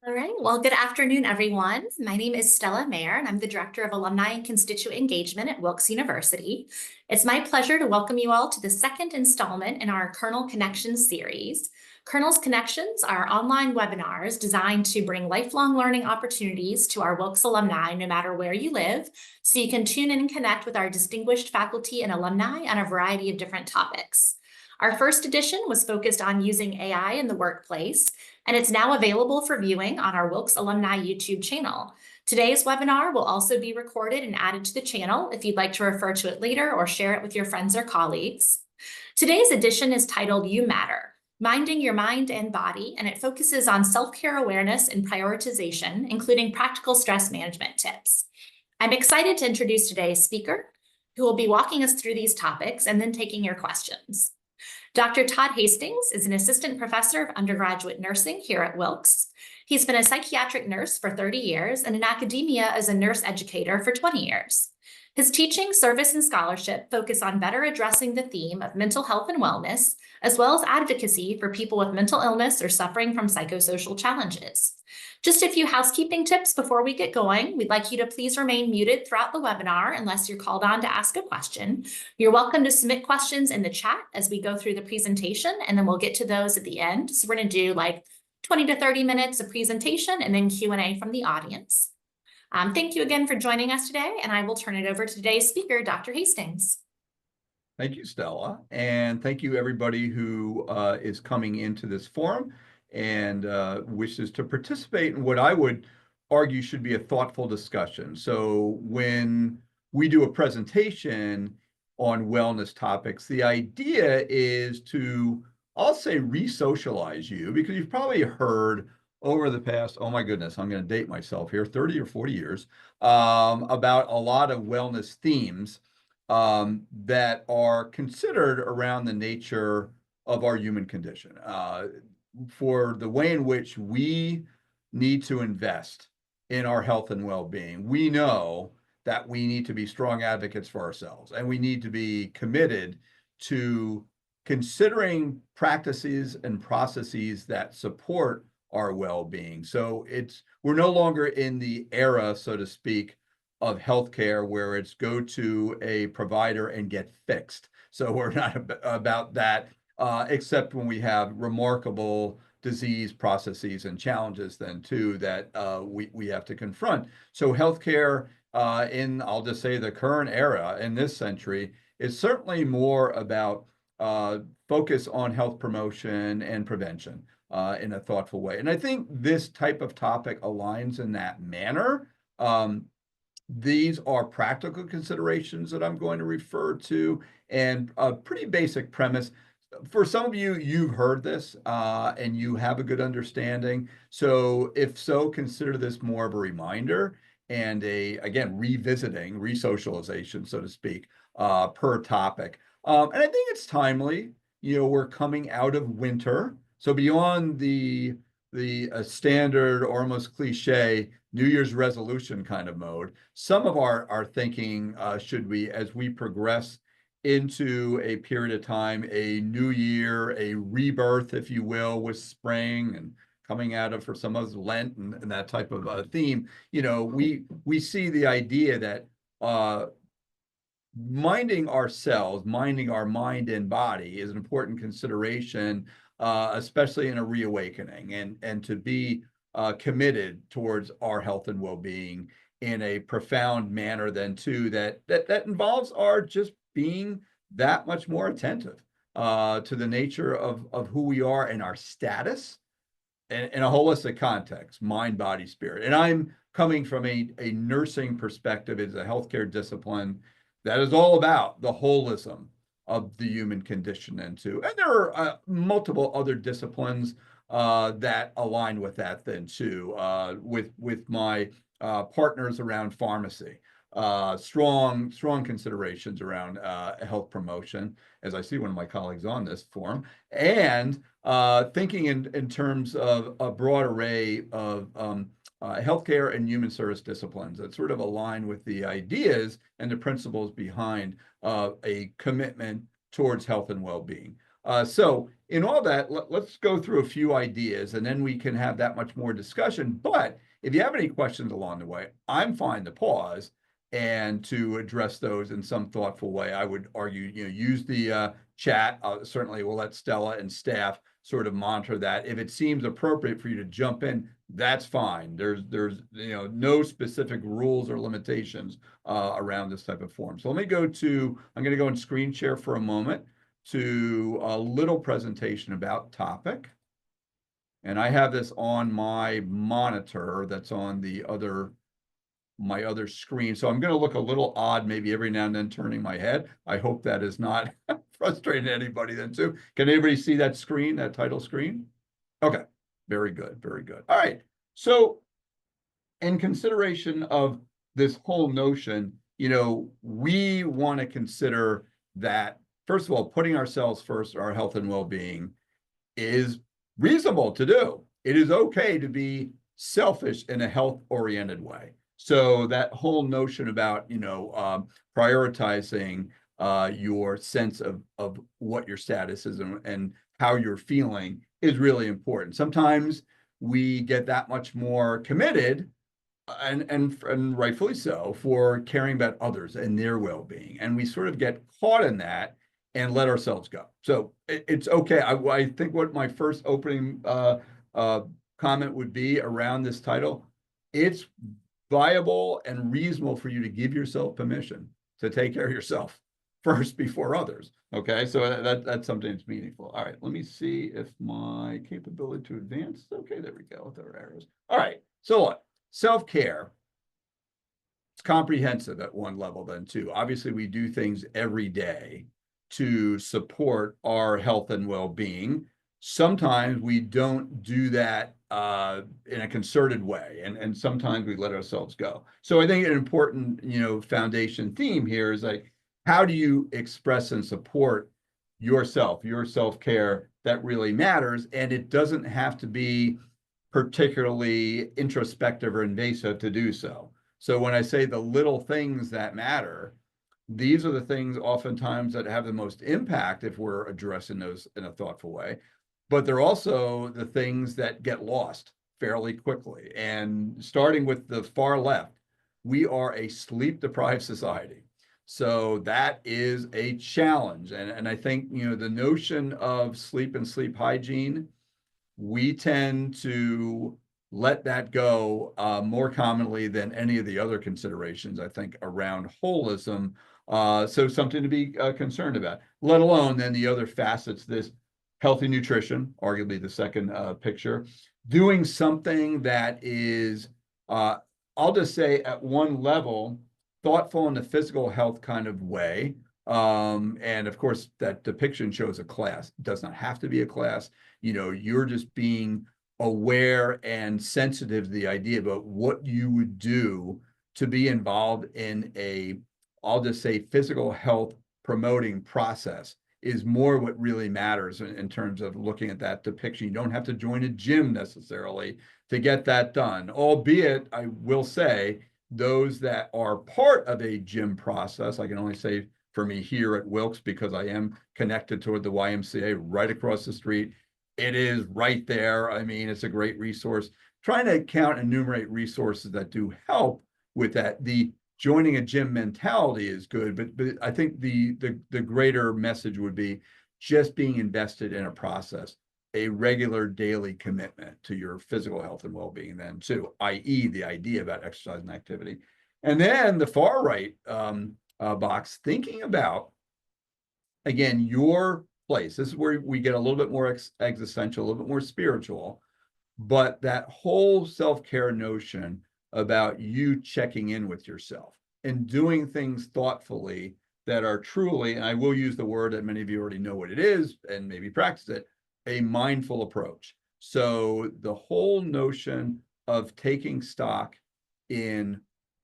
All right. Well, good afternoon, everyone. My name is Stella Mayer, and I'm the Director of Alumni and Constituent Engagement at Wilkes University. It's my pleasure to welcome you all to the second installment in our Kernel Connections series. Kernels Connections are online webinars designed to bring lifelong learning opportunities to our Wilkes alumni, no matter where you live, so you can tune in and connect with our distinguished faculty and alumni on a variety of different topics. Our first edition was focused on using AI in the workplace, and it's now available for viewing on our Wilkes Alumni YouTube channel. Today's webinar will also be recorded and added to the channel if you'd like to refer to it later or share it with your friends or colleagues. Today's edition is titled You Matter, Minding Your Mind and Body, and it focuses on self-care awareness and prioritization, including practical stress management tips. I'm excited to introduce today's speaker, who will be walking us through these topics and then taking your questions. Dr. Todd Hastings is an assistant professor of undergraduate nursing here at Wilkes. He's been a psychiatric nurse for 30 years and in academia as a nurse educator for 20 years. His teaching, service, and scholarship focus on better addressing the theme of mental health and wellness, as well as advocacy for people with mental illness or suffering from psychosocial challenges. Just a few housekeeping tips before we get going. We'd like you to please remain muted throughout the webinar unless you're called on to ask a question. You're welcome to submit questions in the chat as we go through the presentation, and then we'll get to those at the end. So we're going to do like 20 to 30 minutes of presentation and then Q&A from the audience. Thank you again for joining us today, and I will turn it over to today's speaker, Dr. Hastings. Thank you, Stella, and thank you everybody who is coming into this forum and wishes to participate in what I would argue should be a thoughtful discussion. So when we do a presentation on wellness topics, the idea is to, I'll say, re-socialize you, because you've probably heard over the past, oh my goodness, I'm going to date myself here, 30 or 40 years, about a lot of wellness themes that are considered around the nature of our human condition, for the way in which we need to invest in our health and well-being. We know that we need to be strong advocates for ourselves, and we need to be committed to considering practices and processes that support our well-being. So we're no longer in the era, so to speak, of healthcare where it's go to a provider and get fixed. So we're not about that, except when we have remarkable disease processes and challenges then too that we have to confront. So healthcare in, I'll just say, the current era in this century is certainly more about focus on health promotion and prevention in a thoughtful way. And I think this type of topic aligns in that manner. These are practical considerations that I'm going to refer to, and a pretty basic premise. For some of you, you've heard this and you have a good understanding. So if so, consider this more of a reminder and again, revisiting, re-socialization, so to speak, per topic. And I think it's timely. We're coming out of winter. So beyond the standard or almost cliche New Year's resolution kind of mode, some of our thinking should be, as we progress into a period of time, a new year, a rebirth, if you will, with spring and coming out of, for some of us, Lent and that type of theme. We see the idea that minding ourselves, minding our mind and body is an important consideration, especially in a reawakening, and to be committed towards our health and well-being in a profound manner then too, that involves our just being that much more attentive to the nature of who we are and our status in a holistic context, mind, body, spirit. And I'm coming from a nursing perspective as a healthcare discipline that is all about the holism of the human condition and there are multiple other disciplines that align with that then too, with my partners around pharmacy, strong considerations around health promotion, as I see one of my colleagues on this forum, and thinking in terms of a broad array of healthcare and human service disciplines that sort of align with the ideas and the principles behind a commitment towards health and well-being. So in all that, let's go through a few ideas and then we can have that much more discussion. But if you have any questions along the way, I'm fine to pause and to address those in some thoughtful way. I would argue, use the chat. Certainly we'll let Stella and staff sort of monitor that. If it seems appropriate for you to jump in, that's fine. There's no specific rules or limitations around this type of form. So I'm going to go and screen share for a moment to a little presentation about topic. And I have this on my monitor that's on my other screen. So I'm going to look a little odd, maybe every now and then turning my head. I hope that is not frustrating anybody then too. Can anybody see that screen, that title screen? Okay, very good, very good. All right, so in consideration of this whole notion, we want to consider that, first of all, putting ourselves first, our health and well-being, is reasonable to do. It is okay to be selfish in a health-oriented way. So that whole notion about, prioritizing your sense of what your status is and how you're feeling is really important. Sometimes we get that much more committed and rightfully so, for caring about others and their well-being. And we sort of get caught in that and let ourselves go. So it's okay. I think what my first opening comment would be around this title, it's viable and reasonable for you to give yourself permission to take care of yourself first before others. Okay, so that's something that's meaningful. All right, let me see if my capability to advance. Okay, there we go with our arrows. All right, so what? Self-care, it's comprehensive at one level then too. Obviously, we do things every day to support our health and well-being. Sometimes we don't do that in a concerted way, and sometimes we let ourselves go. So I think an important, foundation theme here is like, how do you express and support yourself, your self-care that really matters? And it doesn't have to be particularly introspective or invasive to do so. So when I say the little things that matter, these are the things oftentimes that have the most impact if we're addressing those in a thoughtful way. But they're also the things that get lost fairly quickly. And starting with the far left, we are a sleep-deprived society. So that is a challenge. And I think, the notion of sleep and sleep hygiene, we tend to let that go more commonly than any of the other considerations, I think, around holism. So something to be concerned about, let alone then the other facets, this healthy nutrition, arguably the second picture, doing something that is, I'll just say at one level, thoughtful in the physical health kind of way. And of course, that depiction shows a class. It does not have to be a class. You're just being aware and sensitive to the idea about what you would do to be involved in I'll just say, physical health promoting process is more what really matters in terms of looking at that depiction. You don't have to join a gym necessarily to get that done, albeit I will say those that are part of a gym process, I can only say for me here at Wilkes, because I am connected toward the YMCA right across the street. It is right there. I mean, it's a great resource. Trying to count and enumerate resources that do help with that. The joining a gym mentality is good, but I think the greater message would be just being invested in a process, a regular daily commitment to your physical health and well-being then too, i.e. the idea about exercise and activity. And then the far right box, thinking about, again, your place. This is where we get a little bit more existential, a little bit more spiritual, but that whole self-care notion about you checking in with yourself and doing things thoughtfully that are truly, and I will use the word that many of you already know what it is and maybe practice it, a mindful approach. So the whole notion of taking stock in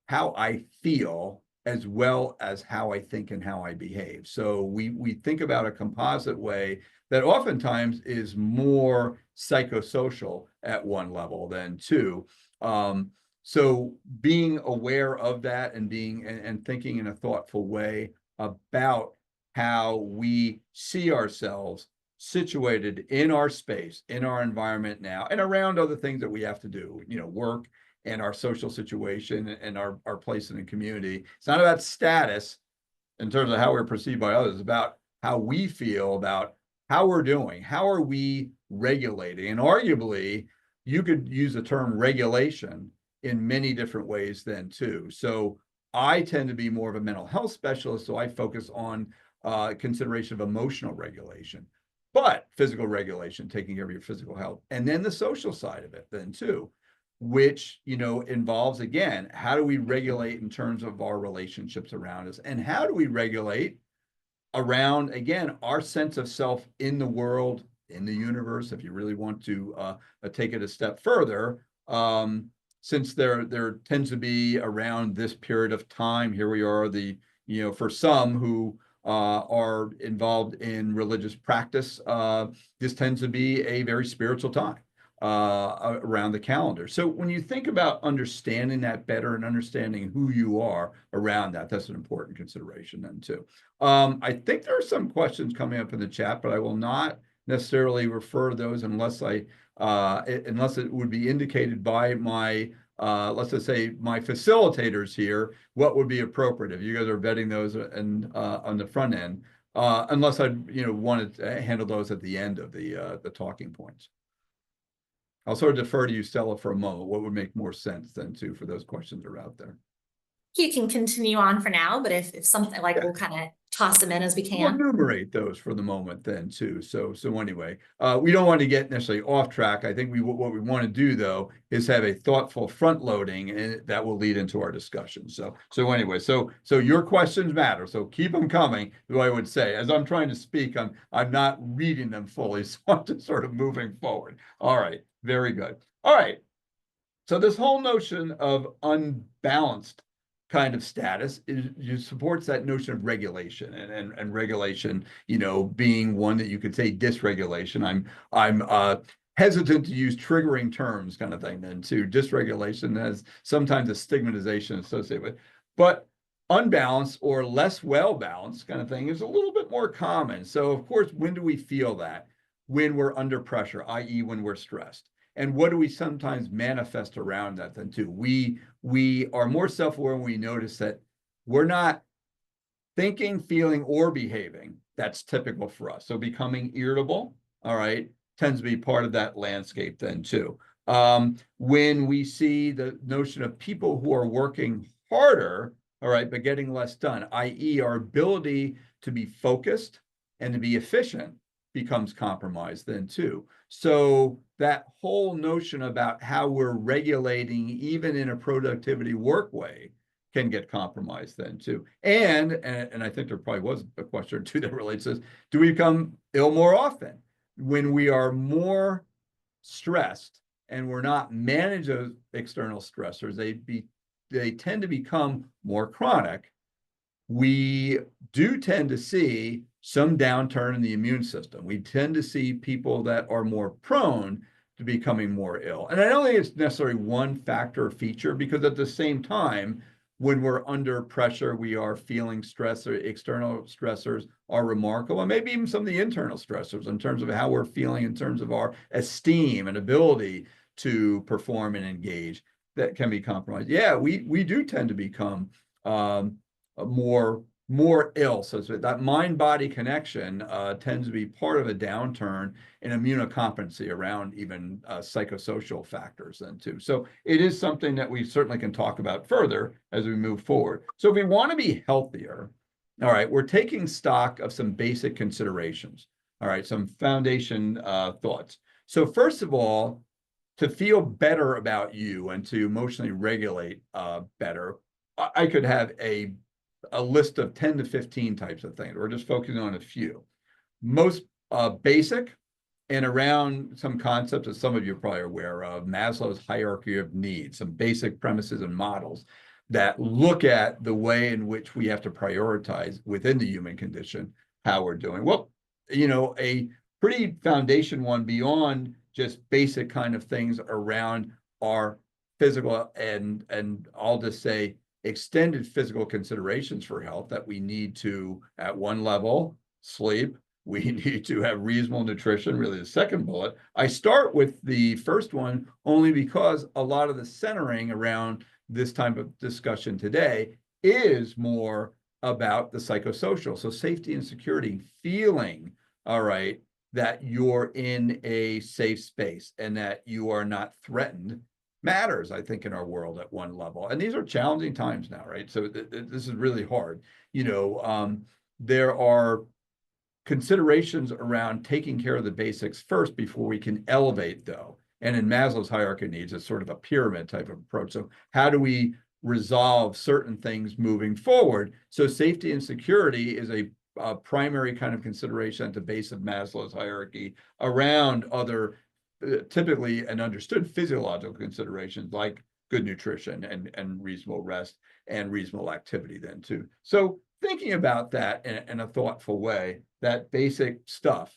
how I feel as well as how I think and how I behave. So we think about a composite way that oftentimes is more psychosocial at one level than two. So being aware of that and thinking in a thoughtful way about how we see ourselves situated in our space, in our environment now, and around other things that we have to do, work and our social situation and our place in the community. It's not about status in terms of how we're perceived by others, it's about how we feel about how we're doing, how are we regulating. And arguably, you could use the term regulation in many different ways then too. So I tend to be more of a mental health specialist, so I focus on consideration of emotional regulation, but physical regulation, taking care of your physical health, and then the social side of it then too, which involves, again, how do we regulate in terms of our relationships around us, and how do we regulate around, again, our sense of self in the world, in the universe, if you really want to take it a step further. Since there tends to be around this period of time, here we are, for some who are involved in religious practice, this tends to be a very spiritual time around the calendar. So when you think about understanding that better and understanding who you are around that, that's an important consideration then too. I think there are some questions coming up in the chat, but I will not necessarily refer to those unless unless it would be indicated by my let's just say my facilitators here, what would be appropriate if you guys are vetting those and on the front end, unless I wanted to handle those at the end of the talking points. I'll sort of defer to you, Stella, for a moment. What would make more sense then too for those questions that are out there? You can continue on for now, but if something like, we'll kind of toss them in as we We'll can. enumerate those for the moment then too. So anyway, we don't want to get necessarily off track. I think what we want to do though is have a thoughtful front loading, and that will lead into our discussion. So anyway, so your questions matter. So keep them coming. Though I would say, as I'm trying to speak, I'm not reading them fully, so I'm just sort of moving forward. All right, very good. All right. So this whole notion of unbalanced kind of status supports that notion of regulation, and regulation, being one that you could say dysregulation. I'm hesitant to use triggering terms kind of thing then too. Dysregulation has sometimes a stigmatization associated with, but unbalanced or less well-balanced kind of thing is a little bit more common. So of course, when do we feel that? When we're under pressure, i.e. when we're stressed. And what do we sometimes manifest around that then too? We are more self-aware when we notice that we're not thinking, feeling, or behaving. That's typical for us. So becoming irritable, all right, tends to be part of that landscape then too. When we see the notion of people who are working harder, all right, but getting less done, i.e. our ability to be focused and to be efficient becomes compromised then too. So that whole notion about how we're regulating, even in a productivity work way, can get compromised then too. And I think there probably was a question or two that relates to this. Do we become ill more often? When we are more stressed and we're not managing those external stressors, they tend to become more chronic. We do tend to see some downturn in the immune system. We tend to see people that are more prone to becoming more ill. And I don't think it's necessarily one factor or feature, because at the same time, when we're under pressure, we are feeling stress, or external stressors are remarkable, and maybe even some of the internal stressors in terms of how we're feeling, in terms of our esteem and ability to perform and engage, that can be compromised. Yeah, we do tend to become more ill. So that mind-body connection tends to be part of a downturn in immunocompetency around even psychosocial factors then too. So it is something that we certainly can talk about further as we move forward. So if we want to be healthier, all right, we're taking stock of some basic considerations. All right, some foundation thoughts. So first of all, to feel better about you and to emotionally regulate better, I could have a list of 10 to 15 types of things. We're just focusing on a few. Most basic, and around some concepts that some of you are probably aware of, Maslow's hierarchy of needs, some basic premises and models that look at the way in which we have to prioritize within the human condition, how we're doing. Well, a pretty foundation one beyond just basic kind of things around our physical and I'll just say extended physical considerations for health that we need to, at one level, sleep, We need to have reasonable nutrition, really the second bullet. I start with the first one only because a lot of the centering around this type of discussion today is more about the psychosocial. So safety and security, feeling, all right, that you're in a safe space and that you are not threatened matters, I think, in our world at one level. And these are challenging times now, right? So this is really hard. There are considerations around taking care of the basics first before we can elevate, though. And in Maslow's hierarchy of needs, it's sort of a pyramid type of approach. So how do we resolve certain things moving forward? So safety and security is a primary kind of consideration at the base of Maslow's hierarchy around other typically and understood physiological considerations like good nutrition and reasonable rest and reasonable activity then too. So thinking about that in a thoughtful way, that basic stuff,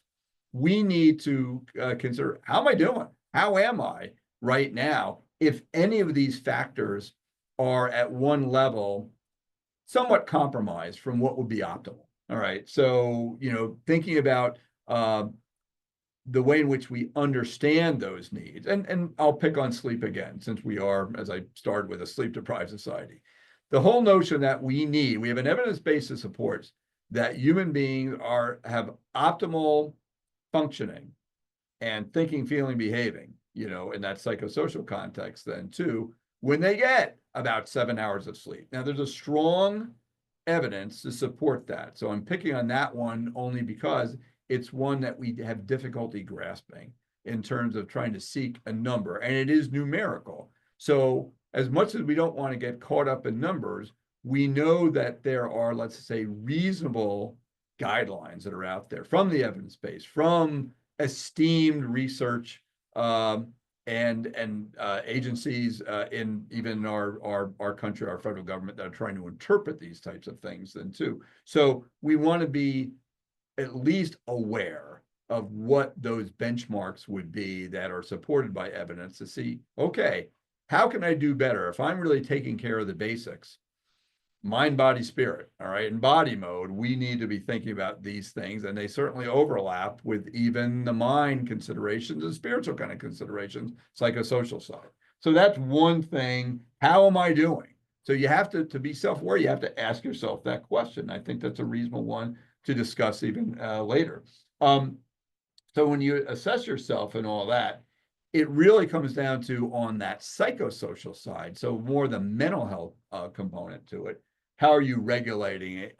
we need to consider, how am I doing? How am I right now? If any of these factors are at one level somewhat compromised from what would be optimal. All right. So, thinking about the way in which we understand those needs, and I'll pick on sleep again, since we are, as I started with, a sleep-deprived society. The whole notion that we have an evidence base that supports that human beings have optimal functioning and thinking, feeling, behaving, in that psychosocial context then too, when they get about 7 hours of sleep. Now, there's a strong evidence to support that. So I'm picking on that one only because it's one that we have difficulty grasping in terms of trying to seek a number, and it is numerical. So as much as we don't want to get caught up in numbers, we know that there are, let's say, reasonable guidelines that are out there from the evidence base, from esteemed research and agencies in even our country, our federal government, that are trying to interpret these types of things then too. So we want to be at least aware of what those benchmarks would be that are supported by evidence to see, okay, how can I do better? If I'm really taking care of the basics, mind, body, spirit, all right, in body mode, we need to be thinking about these things, and they certainly overlap with even the mind considerations and spiritual kind of considerations, psychosocial side. So that's one thing. How am I doing? So you have to be self-aware, you have to ask yourself that question. I think that's a reasonable one to discuss even later. So when you assess yourself and all that, it really comes down to on that psychosocial side, so more the mental health component to it. How are you regulating it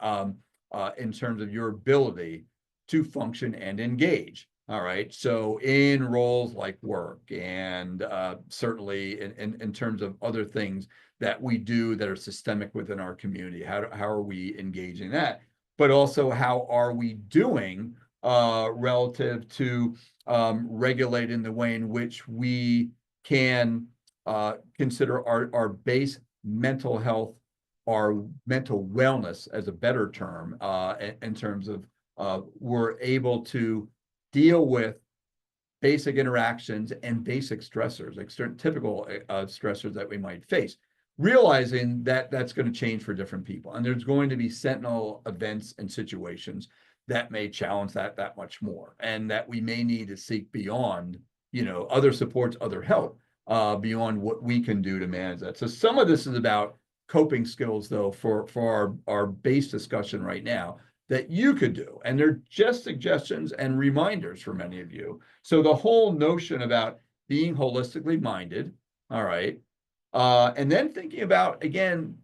in terms of your ability to function and engage? All right. So in roles like work and certainly in terms of other things that we do that are systemic within our community, how are we engaging that? But also, how are we doing relative to regulating the way in which we can consider our base mental health, our mental wellness as a better term, in terms of we're able to deal with basic interactions and basic stressors, like certain typical stressors that we might face, realizing that that's going to change for different people. And there's going to be sentinel events and situations that may challenge that much more, and that we may need to seek beyond, other supports, other help, beyond what we can do to manage that. So some of this is about coping skills, though, for our base discussion right now, that you could do. And they're just suggestions and reminders for many of you. So the whole notion about being holistically minded, all right, and then thinking about, again,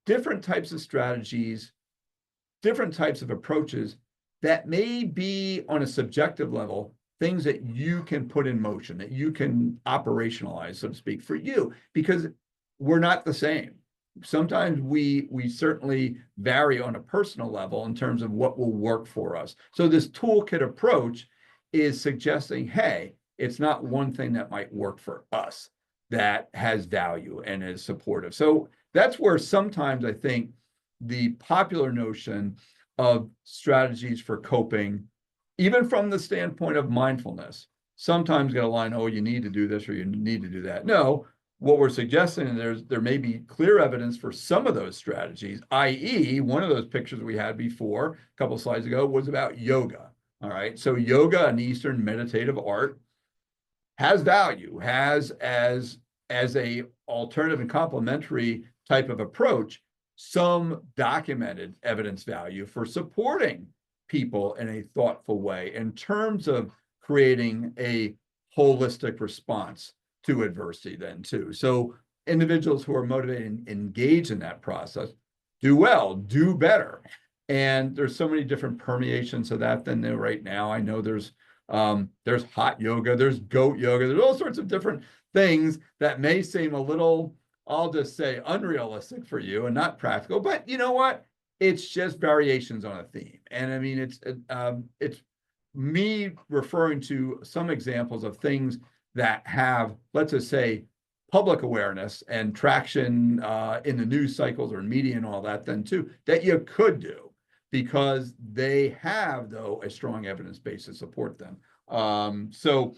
different types of strategies, different types of approaches that may be on a subjective level, things that you can put in motion, that you can operationalize, so to speak, for you, because we're not the same. Sometimes we certainly vary on a personal level in terms of what will work for us. So this toolkit approach is suggesting, hey, it's not one thing that might work for us that has value and is supportive. So that's where sometimes I think the popular notion of strategies for coping, even from the standpoint of mindfulness, sometimes get a line, oh, you need to do this or you need to do that. No, what we're suggesting is there may be clear evidence for some of those strategies, i.e., one of those pictures we had before, a couple of slides ago, was about yoga. All right. So yoga, an Eastern meditative art, has value, has as a alternative and complementary type of approach, some documented evidence value for supporting people in a thoughtful way in terms of creating a holistic response to adversity then too. So individuals who are motivated and engage in that process do well, do better. And there's so many different permeations of that than there right now. I know there's hot yoga, there's goat yoga, there's all sorts of different things that may seem a little, I'll just say, unrealistic for you and not practical. But you know what? It's just variations on a theme. And I mean, it's me referring to some examples of things that have, let's just say, public awareness and traction in the news cycles or media and all that then too, that you could do because they have, though, a strong evidence base to support them. So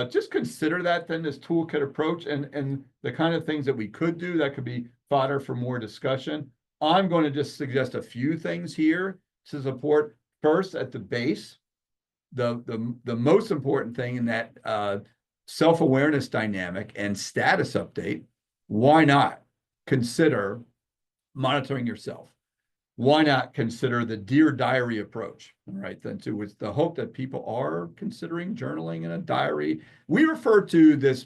just consider that then, this toolkit approach and the kind of things that we could do that could be fodder for more discussion. I'm going to just suggest a few things here to support. First, at the base, the most important thing in that self-awareness dynamic and status update, why not consider monitoring yourself? Why not consider the Dear Diary approach? All right, then too, with the hope that people are considering journaling in a diary. We refer to this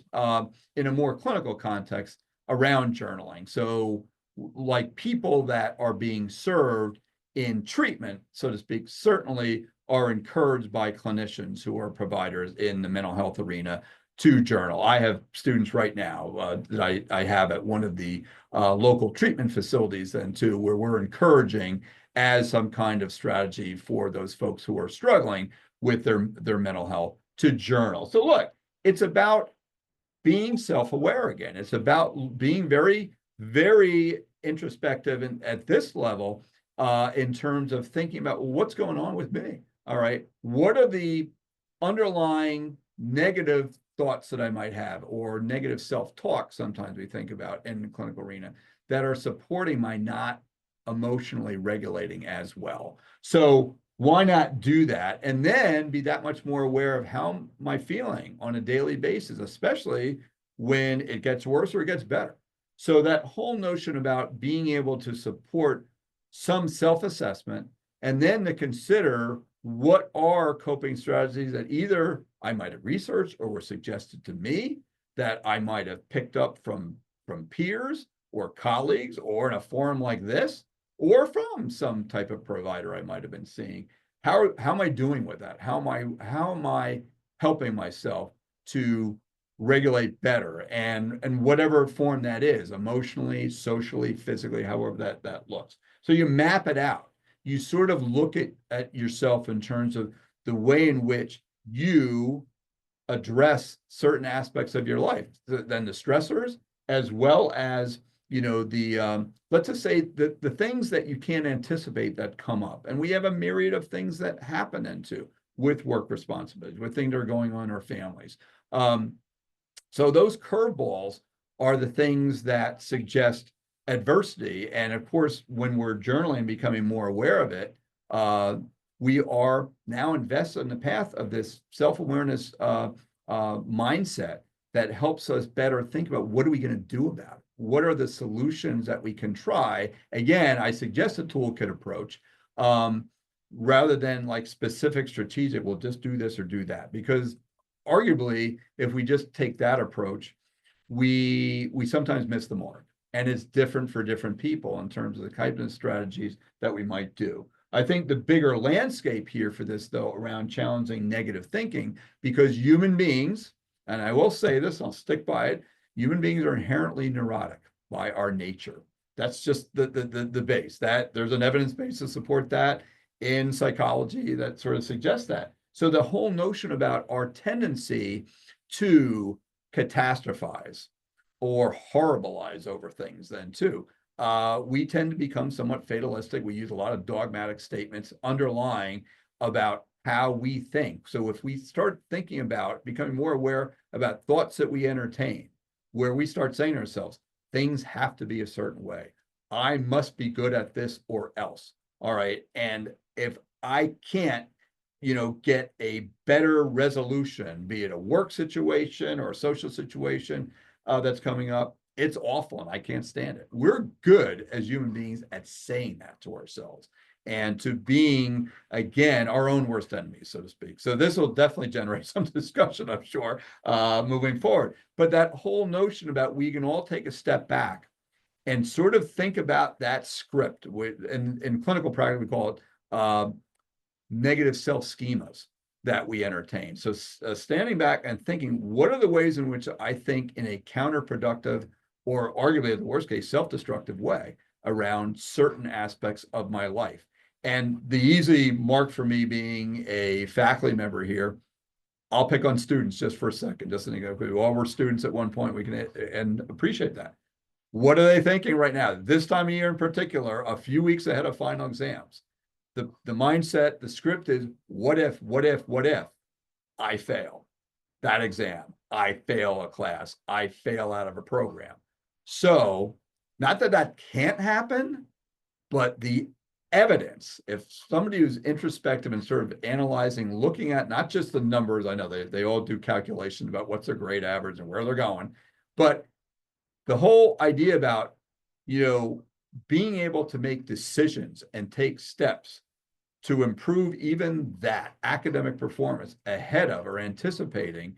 in a more clinical context around journaling. So like people that are being served in treatment, so to speak, certainly are encouraged by clinicians who are providers in the mental health arena to journal. I have students right now that I have at one of the local treatment facilities then too, where we're encouraging as some kind of strategy for those folks who are struggling with their mental health to journal. So look, it's about being self-aware again. It's about being very, very introspective and at this level in terms of thinking about what's going on with me. All right, what are the underlying negative thoughts that I might have or negative self-talk sometimes we think about in the clinical arena that are supporting my not emotionally regulating as well. So why not do that and then be that much more aware of how am I feeling on a daily basis, especially when it gets worse or it gets better. So that whole notion about being able to support some self-assessment and then to consider what are coping strategies that either I might have researched or were suggested to me that I might have picked up from peers or colleagues or in a forum like this or from some type of provider I might have been seeing. How am I doing with that? How am I helping myself to regulate better and whatever form that is, emotionally, socially, physically, however that looks. So you map it out. You sort of look at yourself in terms of the way in which you address certain aspects of your life, then the stressors, as well as, you know, the, let's just say the things that you can't anticipate that come up. And we have a myriad of things that happen into with work responsibilities, with things that are going on in our families. So those curveballs are the things that suggest adversity. And of course, when we're journaling, becoming more aware of it, we are now invested in the path of this self-awareness mindset that helps us better think about what are we going to do about it? What are the solutions that we can try? Again, I suggest a toolkit approach rather than like specific strategic, we'll just do this or do that. Because arguably, if we just take that approach, we sometimes miss the mark. And it's different for different people in terms of the type of strategies that we might do. I think the bigger landscape here for this, though, around challenging negative thinking, because human beings, and I will say this, I'll stick by it, human beings are inherently neurotic by our nature. That's just the base. That there's an evidence base to support that in psychology that sort of suggests that. So the whole notion about our tendency to catastrophize or horribilize over things then too. We tend to become somewhat fatalistic. We use a lot of dogmatic statements underlying about how we think. So if we start thinking about becoming more aware about thoughts that we entertain, where we start saying to ourselves, things have to be a certain way. I must be good at this or else. All right. And if I can't get a better resolution, be it a work situation or a social situation that's coming up. It's awful and I can't stand it. We're good as human beings at saying that to ourselves and to being, again, our own worst enemies, so to speak. So this will definitely generate some discussion, I'm sure, moving forward. But that whole notion about we can all take a step back and sort of think about that script. In clinical practice, we call it negative self-schemas that we entertain. So standing back and thinking, what are the ways in which I think in a counterproductive or arguably at the worst case, self-destructive way around certain aspects of my life? And the easy mark for me being a faculty member here, I'll pick on students just for a second, just to think, okay, we all were students at one point, we can and appreciate that. What are they thinking right now? This time of year in particular, a few weeks ahead of final exams. The mindset, the script is what if I fail that exam, I fail a class, I fail out of a program. So not that that can't happen, but the evidence, if somebody who's introspective and sort of analyzing, looking at not just the numbers, I know they all do calculations about what's their grade average and where they're going, but the whole idea about, being able to make decisions and take steps to improve even that academic performance ahead of or anticipating,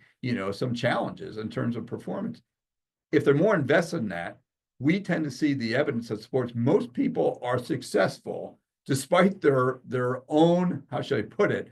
some challenges in terms of performance. If they're more invested in that, we tend to see the evidence that supports most people are successful despite their own, how should I put it,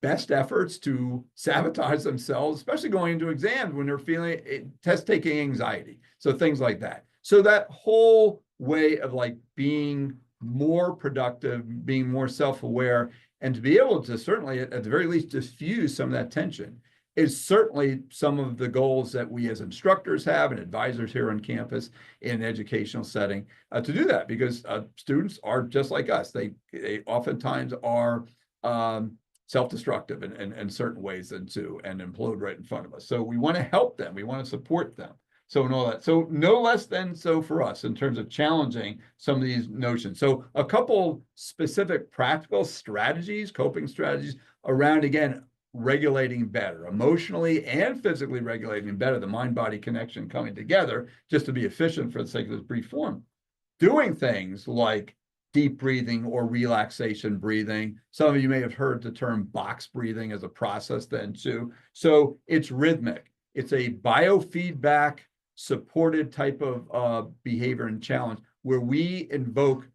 best efforts to sabotage themselves, especially going into exams when they're feeling test-taking anxiety. So things like that. So that whole way of being more productive, being more self-aware, and to be able to certainly, at the very least, diffuse some of that tension is certainly some of the goals that we as instructors have and advisors here on campus in an educational setting to do that, because students are just like us. They oftentimes are self-destructive in certain ways then too, and implode right in front of us. So we want to help them. We want to support them. So and all that. So no less than so for us in terms of challenging some of these notions. So a couple specific practical strategies, coping strategies around, again, regulating better, emotionally and physically regulating better, the mind-body connection coming together just to be efficient for the sake of this brief form. Doing things like deep breathing or relaxation breathing. Some of you may have heard the term box breathing as a process then too. So it's rhythmic. It's a biofeedback supported type of behavior and challenge where we invoke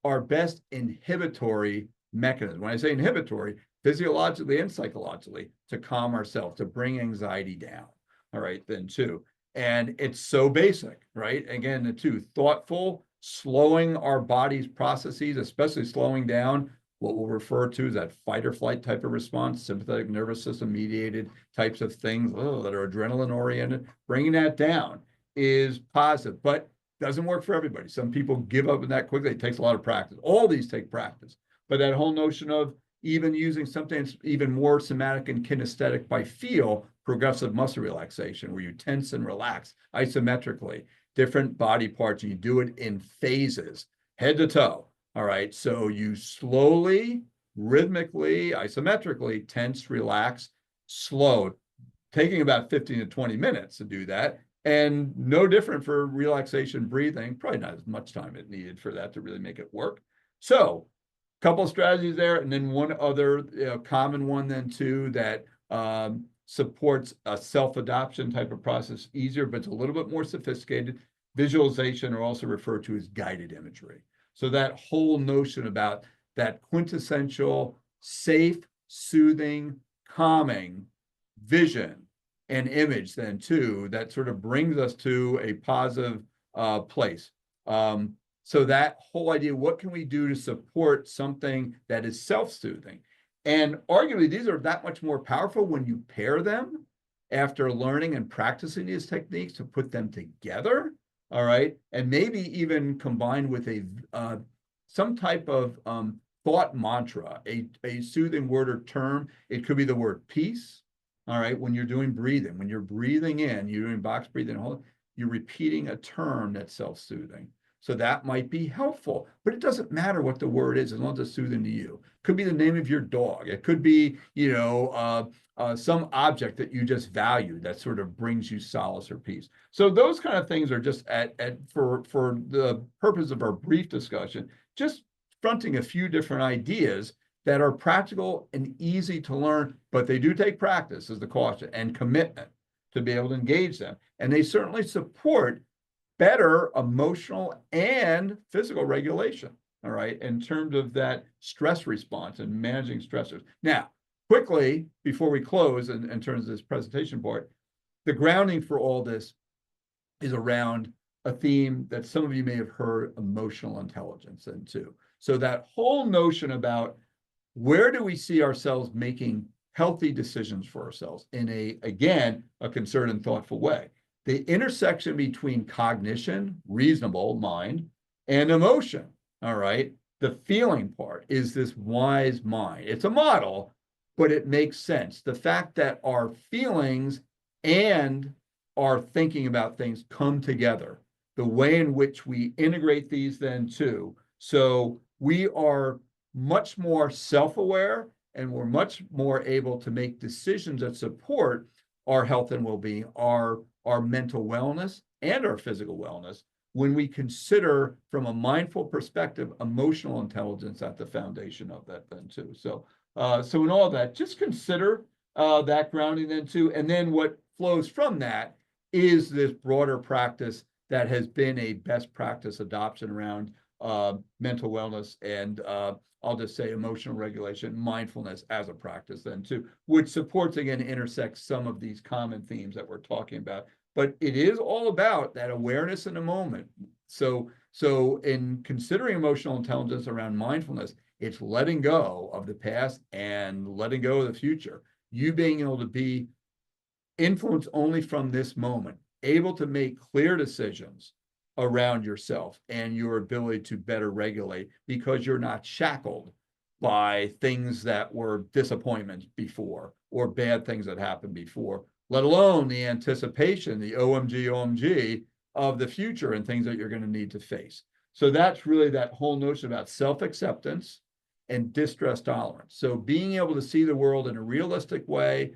our best inhibitory mechanism. When I say inhibitory, physiologically and psychologically, to calm ourselves, to bring anxiety down. All right, then too. And it's so basic, right? Again, the two, thoughtful, slowing our body's processes, especially slowing down what we'll refer to as that fight or flight type of response, sympathetic nervous system mediated types of things that are adrenaline oriented. Bringing that down is positive, but doesn't work for everybody. Some people give up on that quickly. It takes a lot of practice. All these take practice. But that whole notion of even using something that's even more somatic and kinesthetic by feel, progressive muscle relaxation, where you tense and relax isometrically, different body parts, and you do it in phases, head to toe. All right. So you slowly, rhythmically, isometrically tense, relax, slow, taking about 15 to 20 minutes to do that. And no different for relaxation breathing, probably not as much time it needed for that to really make it work. So a couple of strategies there. And then one other common one then too that supports a self-adoption type of process easier, but it's a little bit more sophisticated. Visualization, or also referred to as guided imagery. So that whole notion about that quintessential, safe, soothing, calming vision and image then too, that sort of brings us to a positive place. So that whole idea, what can we do to support something that is self-soothing? And arguably, these are that much more powerful when you pair them after learning and practicing these techniques to put them together, all right? And maybe even combined with a some type of thought mantra, a soothing word or term. It could be the word peace, all right? When you're doing breathing, when you're breathing in, you're doing box breathing, you're repeating a term that's self-soothing. So that might be helpful, but it doesn't matter what the word is as long as it's soothing to you. could be the name of your dog. It could be, some object that you just value that sort of brings you solace or peace. So those kind of things are just for the purpose of our brief discussion, just fronting a few different ideas that are practical and easy to learn, but they do take practice, is the caution, and commitment to be able to engage them. And they certainly support better emotional and physical regulation, all right, in terms of that stress response and managing stressors. Now, quickly, before we close, in terms of this presentation part, the grounding for all this is around a theme that some of you may have heard, emotional intelligence, and too. So that whole notion about where do we see ourselves making healthy decisions for ourselves in again, a concerted and thoughtful way. The intersection between cognition, reasonable mind, and emotion, all right? The feeling part is this wise mind. It's a model, but it makes sense. The fact that our feelings and our thinking about things come together, the way in which we integrate these then too. So we are much more self-aware, and we're much more able to make decisions that support our health and well-being, our mental wellness and our physical wellness, when we consider from a mindful perspective, emotional intelligence at the foundation of that then too. So in all of that, just consider that grounding then too. And then what flows from that is this broader practice that has been a best practice adoption around mental wellness and I'll just say emotional regulation, mindfulness as a practice then too, which supports, again, intersects some of these common themes that we're talking about. But it is all about that awareness in the moment. So in considering emotional intelligence around mindfulness, it's letting go of the past and letting go of the future. You being able to be influenced only from this moment, able to make clear decisions around yourself and your ability to better regulate because you're not shackled by things that were disappointments before or bad things that happened before, let alone the anticipation, the OMG of the future and things that you're going to need to face. So that's really that whole notion about self-acceptance and distress tolerance. So being able to see the world in a realistic way,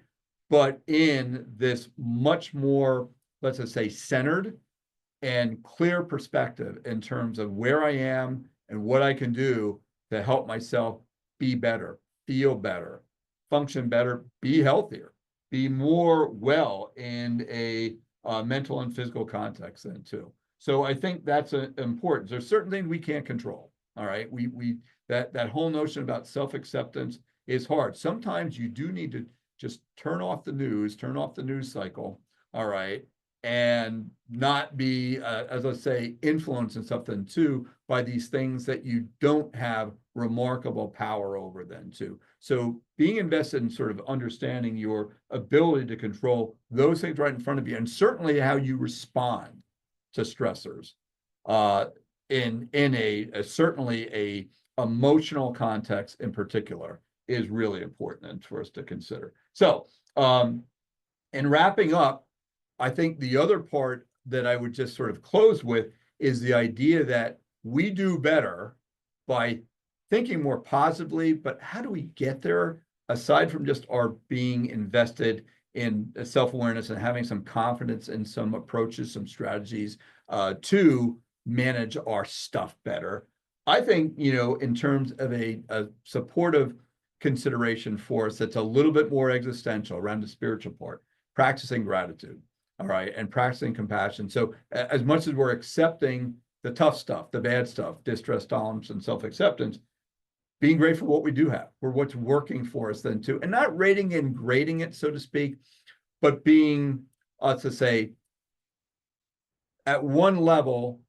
but in this much more, let's just say, centered and clear perspective in terms of where I am and what I can do to help myself be better, feel better, function better, be healthier, be more well in a mental and physical context then too. So I think that's important. There's certain things we can't control. All right. That whole notion about self-acceptance is hard. Sometimes you do need to just turn off the news cycle. All right. And not be, as I say, influenced in something too by these things that you don't have remarkable power over then too. So being invested in sort of understanding your ability to control those things right in front of you, and certainly how you respond to stressors in certainly a emotional context in particular is really important for us to consider. So in wrapping up, I think the other part that I would just sort of close with is the idea that we do better by thinking more positively, but how do we get there aside from just our being invested in self-awareness and having some confidence in some approaches, some strategies to manage our stuff better? I think, in terms of a supportive consideration for us that's a little bit more existential around the spiritual part, practicing gratitude. All right. And practicing compassion. So as much as we're accepting the tough stuff, the bad stuff, distress tolerance and self-acceptance, being grateful for what we do have, for what's working for us then too, and not rating and grading it, so to speak, but being, let's say, at one level,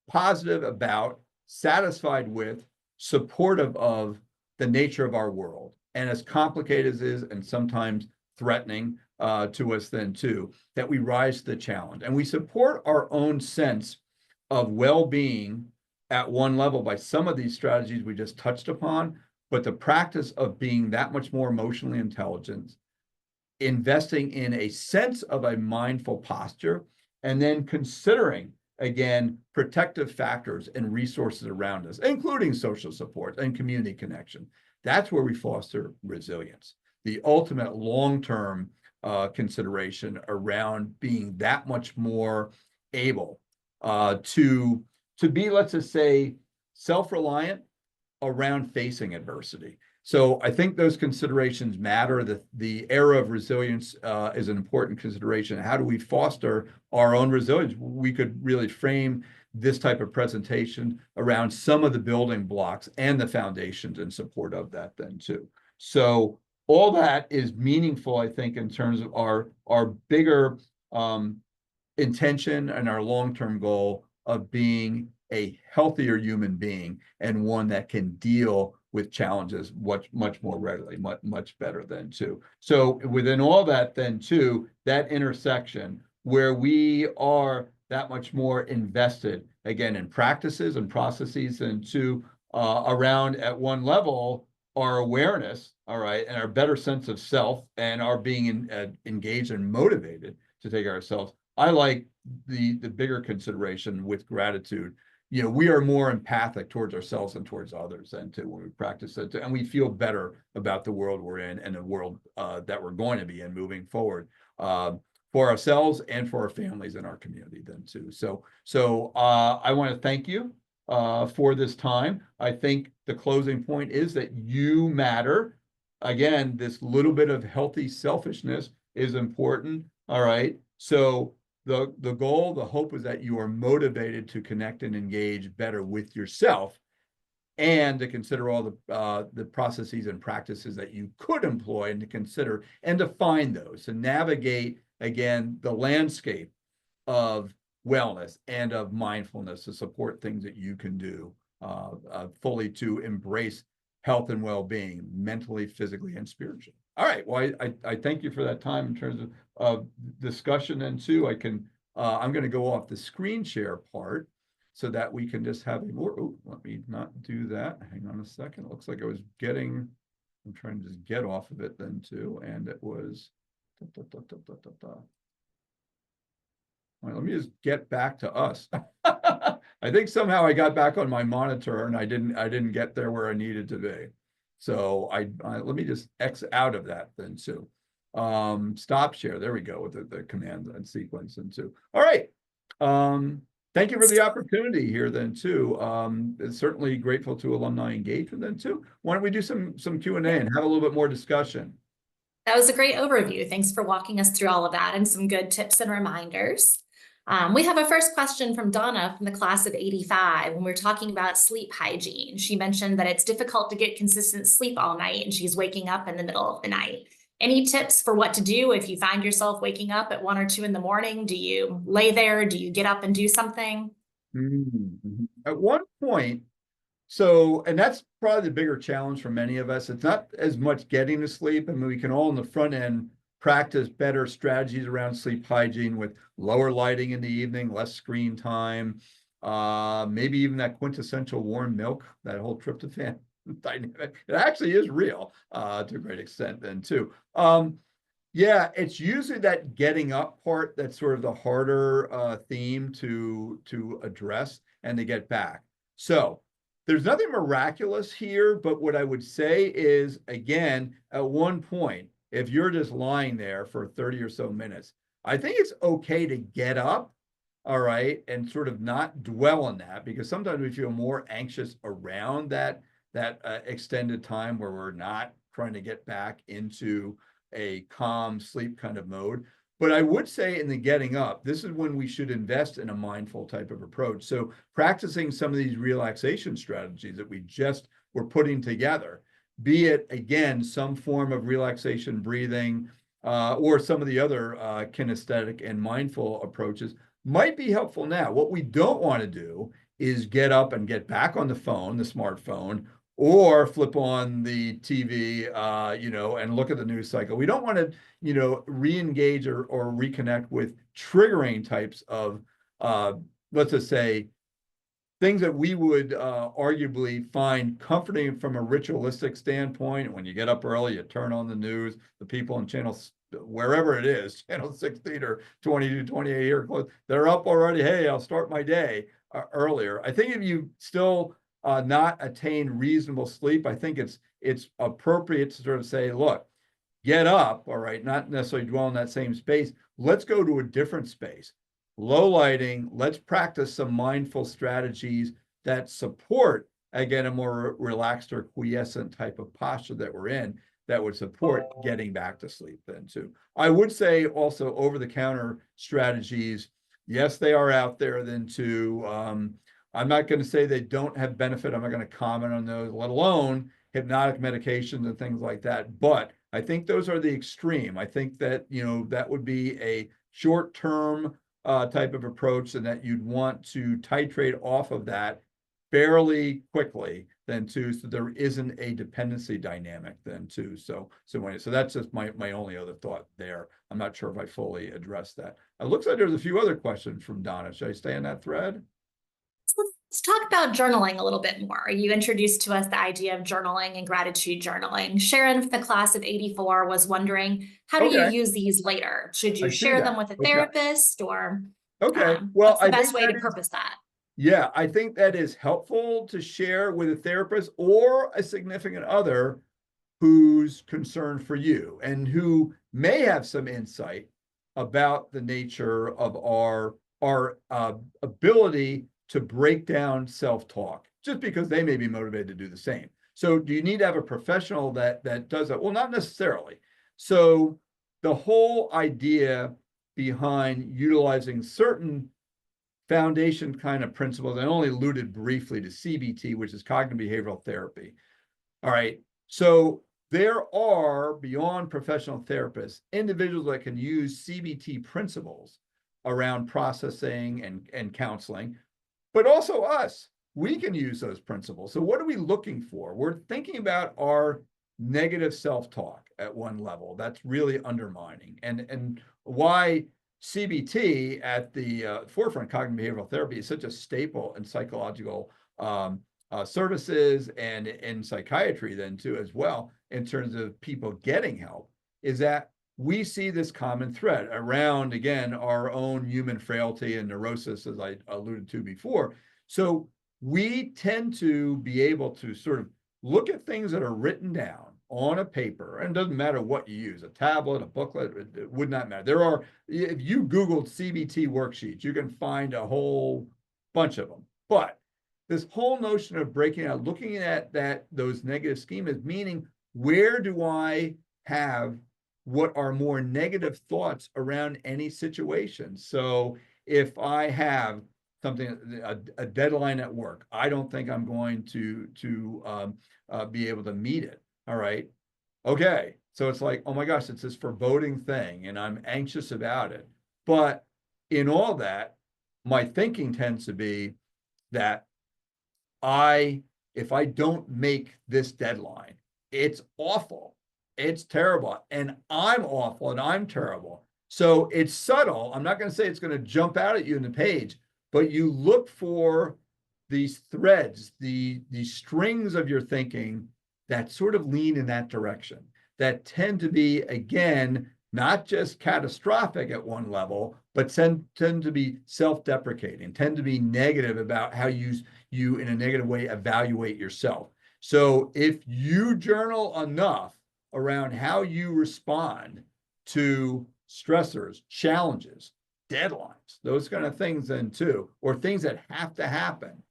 positive about, satisfied with, supportive of the nature of our world. And as complicated as it is, and sometimes threatening to us then too, that we rise to the challenge. And we support our own sense of well-being at one level by some of these strategies we just touched upon, but the practice of being that much more emotionally intelligent, investing in a sense of a mindful posture, and then considering again, protective factors and resources around us, including social support and community connection. That's where we foster resilience. The ultimate long-term consideration around being that much more able to be, let's just say, self-reliant around facing adversity. So I think those considerations matter. The era of resilience is an important consideration. How do we foster our own resilience? We could really frame this type of presentation around some of the building blocks and the foundations in support of that then too. So all that is meaningful, I think, in terms of our bigger intention and our long-term goal of being a healthier human being and one that can deal with challenges much more readily, much better than too. So within all that then too, that intersection where we are that much more invested, again, in practices and processes and to around at one level, our awareness, all right, and our better sense of self and our being engaged and motivated to take ourselves. I like the bigger consideration with gratitude. You know, we are more empathic towards ourselves and towards others and to when we practice it, and we feel better about the world we're in and the world that we're going to be in moving forward for ourselves and for our families and our community then too. So I want to thank you for this time. I think the closing point is that you matter. Again, this little bit of healthy selfishness is important. All right. So the goal, the hope is that you are motivated to connect and engage better with yourself and to consider all the processes and practices that you could employ and to consider and to find those, to navigate, again, the landscape of wellness and of mindfulness to support things that you can do fully to embrace health and well-being mentally, physically, and spiritually. All right. Well, I thank you for that time in terms of discussion. And two, I'm going to go off the screen share part so that we can just have a more. Oh, let me not do that. Hang on a second. It looks like I'm trying to just get off of it then too. And it was. All right, let me just get back to us. I think somehow I got back on my monitor and I didn't get there where I needed to be. So let me just X out of that then too. Stop share. There we go with the command and sequence and too. All right. Thank you for the opportunity here then too. Certainly grateful to alumni engagement then too. Why don't we do some Q&A and have a little bit more discussion? That was a great overview. Thanks for walking us through all of that and some good tips and reminders. We have a first question from Donna from the class of 85 when we're talking about sleep hygiene. She mentioned that it's difficult to get consistent sleep all night and she's waking up in the middle of the night. Any tips for what to do if you find yourself waking up at 1 or 2 in the morning? Do you lay there? Do you get up and do something? Mm-hmm. At one point, and that's probably the bigger challenge for many of us. It's not as much getting to sleep. I mean, we can all in the front end practice better strategies around sleep hygiene with lower lighting in the evening, less screen time, maybe even that quintessential warm milk, that whole tryptophan dynamic. It actually is real to a great extent then too. Yeah, it's usually that getting up part that's sort of the harder theme to address and to get back. So there's nothing miraculous here, but what I would say is, again, at one point, if you're just lying there for 30 or so minutes, I think it's okay to get up, all right, and sort of not dwell on that, because sometimes we feel more anxious around that extended time where we're not trying to get back into a calm sleep kind of mode. But I would say in the getting up, this is when we should invest in a mindful type of approach. So practicing some of these relaxation strategies that we just were putting together, be it, again, some form of relaxation breathing or some of the other kinesthetic and mindful approaches might be helpful now. What we don't want to do is get up and get back on the phone, the smartphone, or flip on the TV, and look at the news cycle. We don't want to, re-engage or reconnect with triggering types of, let's just say, things that we would arguably find comforting from a ritualistic standpoint. When you get up early, you turn on the news, the people on channel wherever it is, channel 16 or 22, 28 here close, they're up already. Hey, I'll start my day earlier. I think if you still not attain reasonable sleep, I think it's appropriate to sort of say, look, get up, all right, not necessarily dwell in that same space. Let's go to a different space. Low lighting, let's practice some mindful strategies that support, again, a more relaxed or quiescent type of posture that we're in that would support getting back to sleep then too. I would say also over-the-counter strategies, yes, they are out there then too. I'm not going to say they don't have benefit. I'm not going to comment on those, let alone hypnotic medications and things like that. But I think those are the extreme. I think that, that would be a short-term type of approach, and that you'd want to titrate off of that fairly quickly then too, so there isn't a dependency dynamic then too. So that's just my only other thought there. I'm not sure if I fully addressed that. It looks like there's a few other questions from Donna. Should I stay in that thread? Let's talk about journaling a little bit more. You introduced to us the idea of journaling and gratitude journaling. Sharon from the class of 84 was wondering, how do you Okay, use these later? Should I you see share them that. with a Okay. therapist, or Okay. Well, what's the I best think way that to is, purpose that? yeah, I think that is helpful to share with a therapist or a significant other who's concerned for you and who may have some insight about the nature of our ability to break down self-talk, just because they may be motivated to do the same. So do you need to have a professional that does that? Well, not necessarily. So the whole idea behind utilizing certain foundation kind of principles, I only alluded briefly to CBT, which is cognitive behavioral therapy. All right. So there are, beyond professional therapists, individuals that can use CBT principles around processing and counseling, but also us. We can use those principles. So what are we looking for? We're thinking about our negative self-talk at one level. That's really undermining. And why CBT at the forefront, cognitive behavioral therapy, is such a staple in psychological services and in psychiatry then too as well, in terms of people getting help, is that we see this common thread around, again, our own human frailty and neurosis, as I alluded to before. So we tend to be able to sort of look at things that are written down on a paper, and it doesn't matter what you use, a tablet, a booklet, it would not matter. There are, if you Googled CBT worksheets, you can find a whole bunch of them. But this whole notion of breaking out, looking at those negative schemas, meaning where do I have what are more negative thoughts around any situation? So if I have something, a deadline at work, I don't think I'm going to be able to meet it. All right. Okay. So it's like, oh my gosh, it's this foreboding thing, and I'm anxious about it. But in all that, my thinking tends to be that if I don't make this deadline, it's awful. It's terrible. And I'm awful and I'm terrible. So it's subtle. I'm not going to say it's going to jump out at you in the page, but you look for these threads, these strings of your thinking that sort of lean in that direction, that tend to be, again, not just catastrophic at one level, but tend to be self-deprecating, tend to be negative about how you in a negative way evaluate yourself. So if you journal enough around how you respond to stressors, challenges, deadlines, those kind of things then too, or things that have to happen,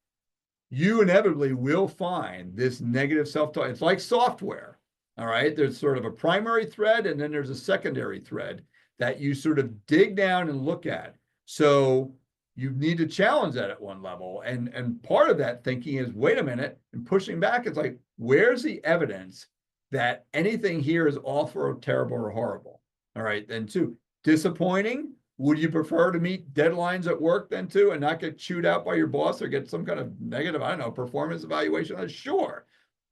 you inevitably will find this negative self-talk. It's like software. All right. There's sort of a primary thread, and then there's a secondary thread that you sort of dig down and look at. So you need to challenge that at one level. And part of that thinking is, wait a minute, and pushing back, it's like, where's the evidence that anything here is awful or terrible or horrible? All right. Then two, disappointing. Would you prefer to meet deadlines at work then too, and not get chewed out by your boss or get some kind of negative, I don't know, performance evaluation? Sure.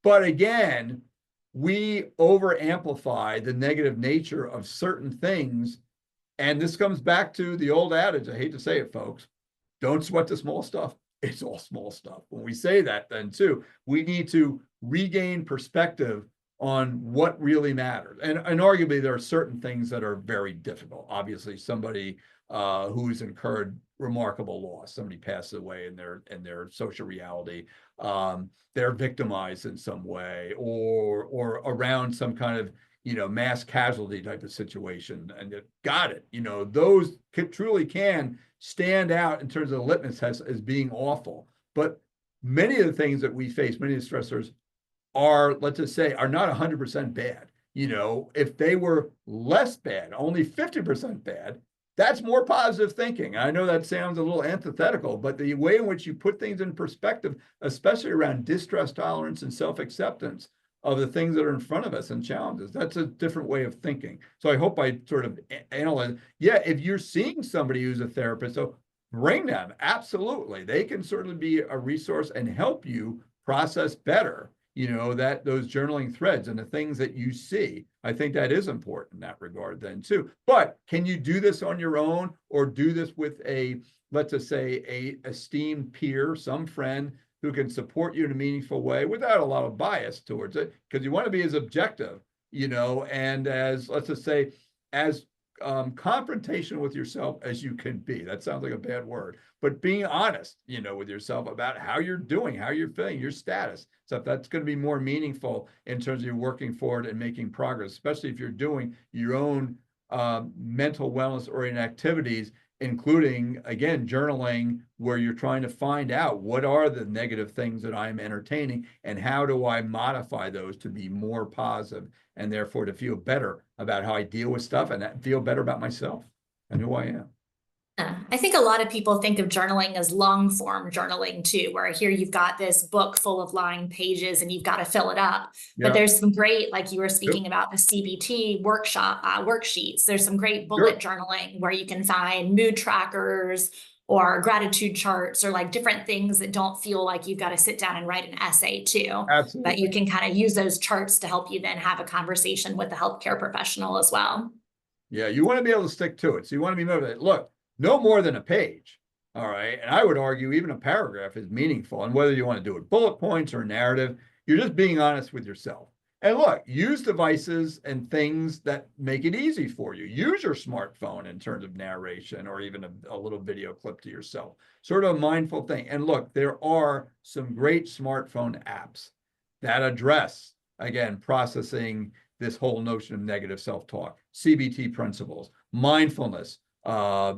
But again, we over amplify the negative nature of certain things. And this comes back to the old adage, I hate to say it, folks, don't sweat the small stuff. It's all small stuff. When we say that, then too, we need to regain perspective on what really matters. And arguably there are certain things that are very difficult. Obviously, somebody who's incurred remarkable loss, somebody passes away in their social reality, they're victimized in some way, or around some kind of mass casualty type of situation, and got it. Those truly can stand out in terms of the litmus test as being awful. But many of the things that we face, many of the stressors are, let's just say, are not 100% bad. If they were less bad, only 50% bad, that's more positive thinking. I know that sounds a little antithetical, but the way in which you put things in perspective, especially around distress tolerance and self-acceptance of the things that are in front of us and challenges, that's a different way of thinking. So I hope I sort of analyze. Yeah, if you're seeing somebody who's a therapist, so bring them. Absolutely. They can certainly be a resource and help you process better that those journaling threads and the things that you see. I think that is important in that regard then too. But can you do this on your own, or do this with let's just say, a esteemed peer, some friend who can support you in a meaningful way without a lot of bias towards it? Because you want to be as objective, and as, let's just say, as confrontational with yourself as you can be. That sounds like a bad word, but being honest, with yourself about how you're doing, how you're feeling, your status. So if that's going to be more meaningful in terms of you working forward and making progress, especially if you're doing your own mental wellness oriented activities, including, again, journaling, where you're trying to find out what are the negative things that I'm entertaining and how do I modify those to be more positive, and therefore to feel better about how I deal with stuff and feel better about myself and who I am. I think a lot of people think of journaling as long form journaling too, where here you've got this book full of lined pages and you've got to fill it up. But Yeah. there's some great, like you were Yep. speaking about the CBT workshop worksheets. There's some great bullet Sure. journaling where you can find mood trackers or gratitude charts, or like different things that don't feel like you've got to sit down and write an essay to. But you Absolutely. can kind of use those charts to help you then have a conversation with a healthcare professional as well. Yeah, you want to be able to stick to it. So you want to be motivated. Look, no more than a page. All right. And I would argue even a paragraph is meaningful. And whether you want to do it bullet points or narrative, you're just being honest with yourself. And look, use devices and things that make it easy for you. Use your smartphone in terms of narration, or even a little video clip to yourself. Sort of a mindful thing. And look, there are some great smartphone apps that address, again, processing this whole notion of negative self-talk, CBT principles, mindfulness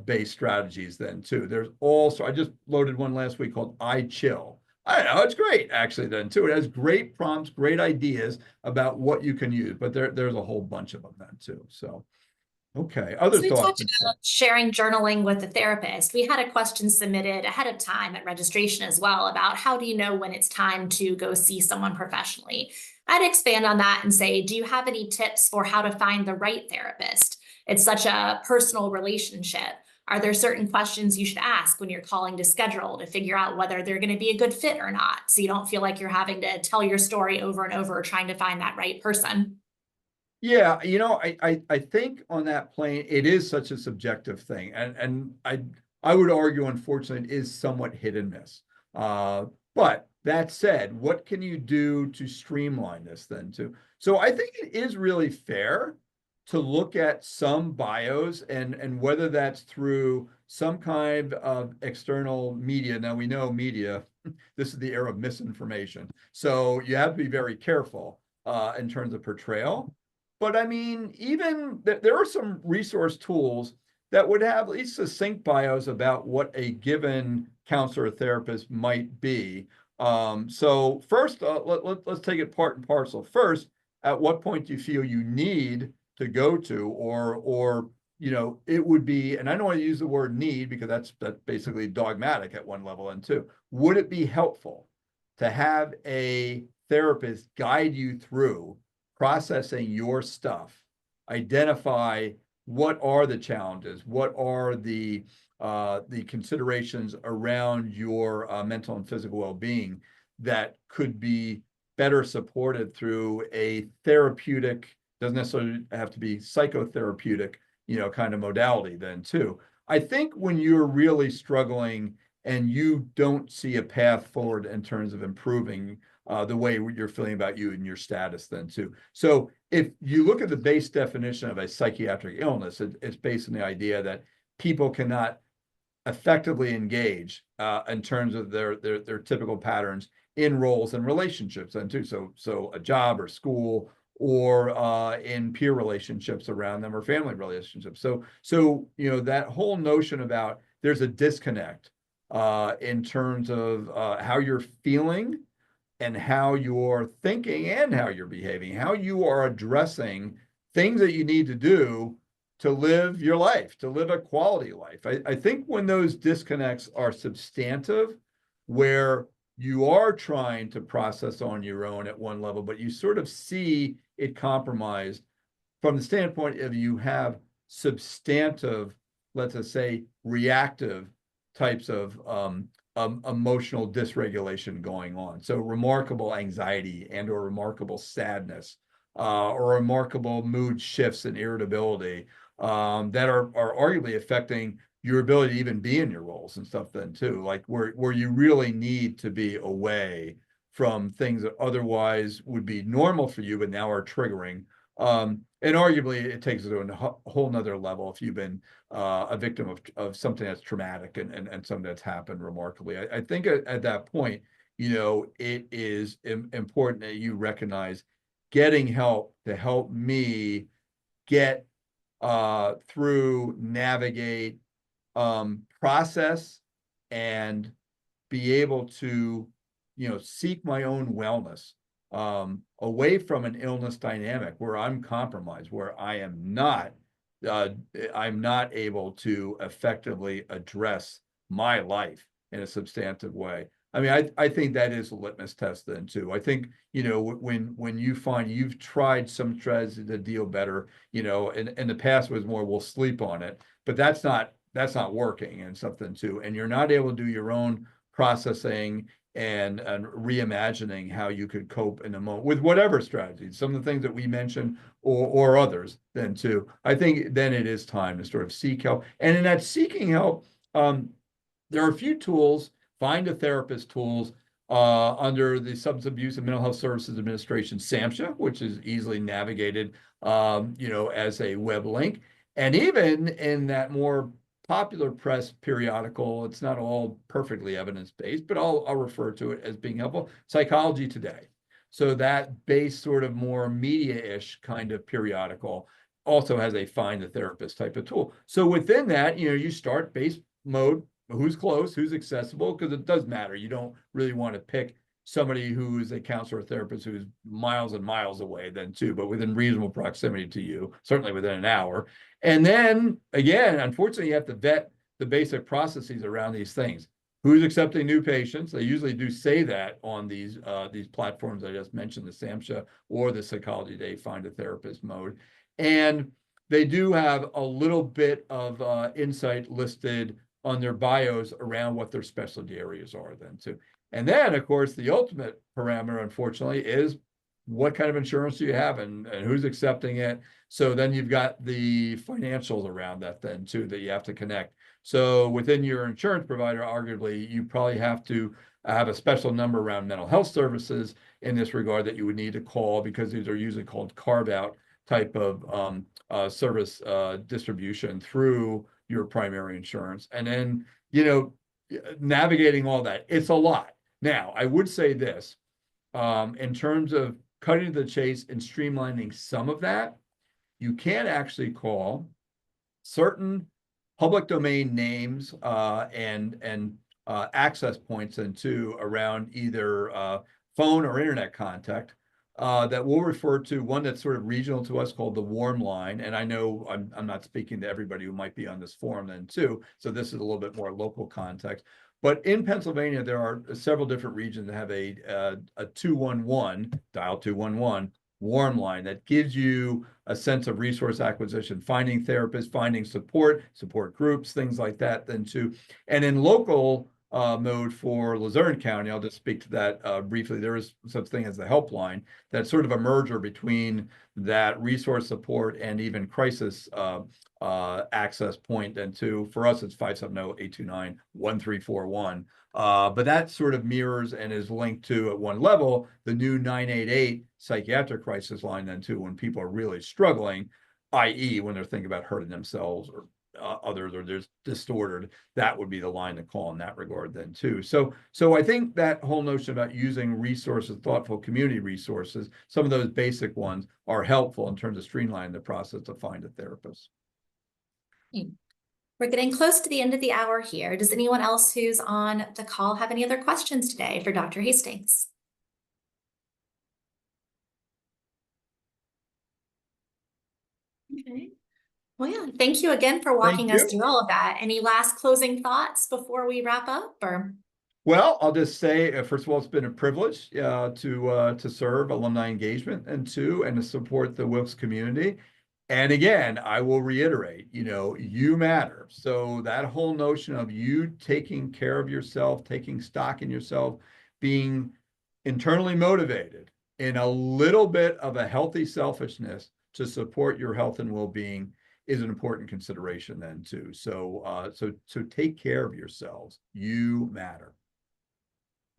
based strategies then too. There's also, I just loaded one last week called I Chill. I know, it's great actually then too. It has great prompts, great ideas about what you can use, but there's a whole bunch of them then too. So, okay, other So we thoughts? talked about sharing journaling with a therapist. We had a question submitted ahead of time at registration as well about how do you know when it's time to go see someone professionally? I'd expand on that and say, do you have any tips for how to find the right therapist? It's such a personal relationship. Are there certain questions you should ask when you're calling to schedule to figure out whether they're going to be a good fit or not, so you don't feel like you're having to tell your story over and over trying to find that right person? Yeah, I think on that plane, it is such a subjective thing, and I would argue, unfortunately, it is somewhat hit and miss. But that said, what can you do to streamline this then too? So I think it is really fair to look at some bios, and whether that's through some kind of external media. Now we know media, this is the era of misinformation, so you have to be very careful in terms of portrayal. But I mean, even there are some resource tools that would have at least succinct bios about what a given counselor or therapist might be. So first, let's take it part and parcel. First, at what point do you feel you need to go to, or it would be, and I don't want to use the word need because that's basically dogmatic at one level, and two, would it be helpful to have a therapist guide you through processing your stuff, identify what are the challenges, what are the considerations around your mental and physical well-being that could be better supported through a therapeutic, doesn't necessarily have to be psychotherapeutic, kind of modality then too. I think when you're really struggling and you don't see a path forward in terms of improving, the way you're feeling about you and your status then too. So if you look at the base definition of a psychiatric illness, it's based on the idea that people cannot effectively engage in terms of their typical patterns in roles and relationships and too. So a job or school or in peer relationships around them or family relationships. So that whole notion about there's a disconnect in terms of how you're feeling and how you're thinking and how you're behaving, how you are addressing things that you need to do to live your life, to live a quality life. I think when those disconnects are substantive, where you are trying to process on your own at one level, but you sort of see it compromised from the standpoint of you have substantive, let's just say, reactive types of emotional dysregulation going on. So remarkable anxiety and or remarkable sadness or remarkable mood shifts and irritability that are arguably affecting your ability to even be in your roles and stuff then too, like where you really need to be away from things that otherwise would be normal for you, but now are triggering. And arguably it takes it to a whole nother level if you've been a victim of something that's traumatic and something that's happened remarkably. I think at that point, it is important that you recognize getting help to help me get through, navigate, process, and be able to, seek my own wellness away from an illness dynamic where I'm compromised, where I'm not able to effectively address my life in a substantive way. I mean, I think that is a litmus test then too. I think, when you find you've tried some strategies to deal better, in the past was more, we'll sleep on it, but that's not working and something too. And you're not able to do your own processing and reimagining how you could cope in a moment with whatever strategies, some of the things that we mentioned or others then too. I think then it is time to sort of seek help. And in that seeking help, there are a few tools, find a therapist tools under the Substance Abuse and Mental Health Services Administration, SAMHSA, which is easily navigated, as a web link. And even in that more popular press periodical, it's not all perfectly evidence-based, but I'll refer to it as being helpful, Psychology Today. So that base sort of more media-ish kind of periodical also has a find the therapist type of tool. So within that, you start base mode, who's close, who's accessible, because it does matter. You don't really want to pick somebody who's a counselor or therapist who's miles and miles away then too, but within reasonable proximity to you, certainly within an hour. And then again, unfortunately, you have to vet the basic processes around these things. Who's accepting new patients? They usually do say that on these platforms I just mentioned, the SAMHSA or the Psychology Today Find a Therapist mode. And they do have a little bit of insight listed on their bios around what their specialty areas are then too. And then, of course, the ultimate parameter, unfortunately, is what kind of insurance do you have and who's accepting it. So then you've got the financials around that then too that you have to connect. So within your insurance provider, arguably, you probably have to have a special number around mental health services in this regard that you would need to call, because these are usually called carve-out type of service distribution through your primary insurance. And then, navigating all that, it's a lot. Now, I would say this, in terms of cutting to the chase and streamlining some of that, you can actually call certain public domain names and access points into around either phone or internet contact that we'll refer to, one that's sort of regional to us called the warm line. And I know I'm not speaking to everybody who might be on this forum then too, so this is a little bit more local context. But in Pennsylvania, there are several different regions that have a 211, dial 211 warm line that gives you a sense of resource acquisition, finding therapists, finding support groups, things like that then too. And in local mode for Luzerne County. I'll just speak to that briefly. There is such thing as the helpline. That's sort of a merger between that resource support and even crisis access point. And for us, it's 570-829-1341. But that sort of mirrors and is linked to, at one level, the new 988 psychiatric crisis line then too, when people are really struggling, i.e. when they're thinking about hurting themselves or others, or there's disordered, that would be the line to call in that regard then too. So I think that whole notion about using resources, thoughtful community resources, some of those basic ones are helpful in terms of streamlining the process to find a therapist. We're getting close to the end of the hour here. Does anyone else who's on the call have any other questions today for Dr. Hastings? Okay. Well, yeah, thank you again for walking us through all of that. Any last closing thoughts before we wrap up? Well, I'll just say, first of all, it's been a privilege to serve alumni engagement, and to support the Wilkes community. And again, I will reiterate, you matter. So that whole notion of you taking care of yourself, taking stock in yourself, being internally motivated in a little bit of a healthy selfishness to support your health and well-being is an important consideration then too. So take care of yourselves. You matter.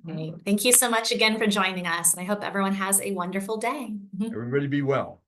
Great. Thank you so much again for joining us. And I hope everyone has a wonderful day. Everybody be well.